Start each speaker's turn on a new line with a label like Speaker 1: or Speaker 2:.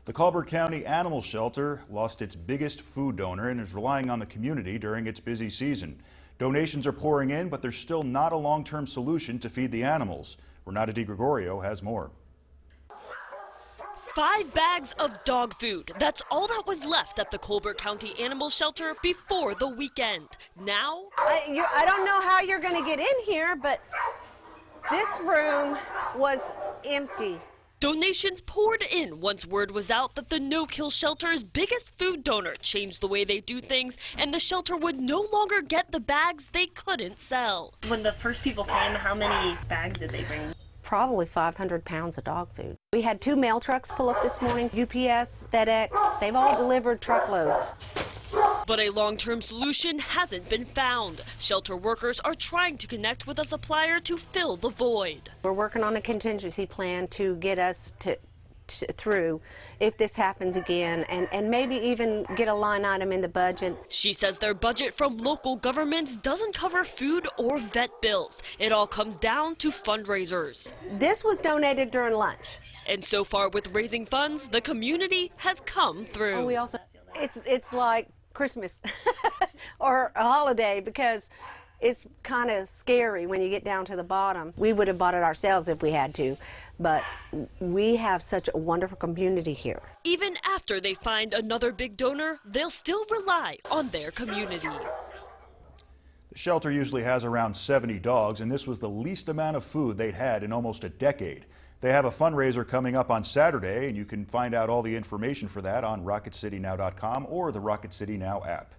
Speaker 1: The Colbert County Animal Shelter lost its biggest food donor and is relying on the community during its busy season. Donations are pouring in, but there's still not a long-term solution to feed the animals. Renata DiGregorio has more.
Speaker 2: 5 bags of dog food. That's all that was left at the Colbert County Animal Shelter before the weekend. Now,
Speaker 3: I don't know how you're going to get in here, but this room was empty.
Speaker 2: donations poured in once word was out that the no-kill shelter's biggest food donor changed the way they do things, and the shelter would no longer get the bags they couldn't sell.
Speaker 4: When the first people came, how many bags did they bring?
Speaker 3: Probably 500 pounds of dog food. We had 2 mail trucks pull up this morning, UPS, FedEx, they've all delivered truckloads.
Speaker 2: But a long-term solution hasn't been found. Shelter workers are trying to connect with a supplier to fill the void.
Speaker 3: We're working on a contingency plan to get us through if this happens again, and maybe even get a line item in the budget.
Speaker 2: She says their budget from local governments doesn't cover food or vet bills. It all comes down to fundraisers.
Speaker 3: This was donated during lunch.
Speaker 2: And so far with raising funds, the community has come through.
Speaker 3: We also, it's like Christmas or a holiday, because it's kind of scary when you get down to the bottom. We would have bought it ourselves if we had to, but we have such a wonderful community here.
Speaker 2: Even after they find another big donor, they'll still rely on their community.
Speaker 1: The shelter usually has around 70 dogs, and this was the least amount of food they'd had in almost a decade. They have a fundraiser coming up on Saturday, and you can find out all the information for that on RocketCityNow.com or the Rocket City Now app.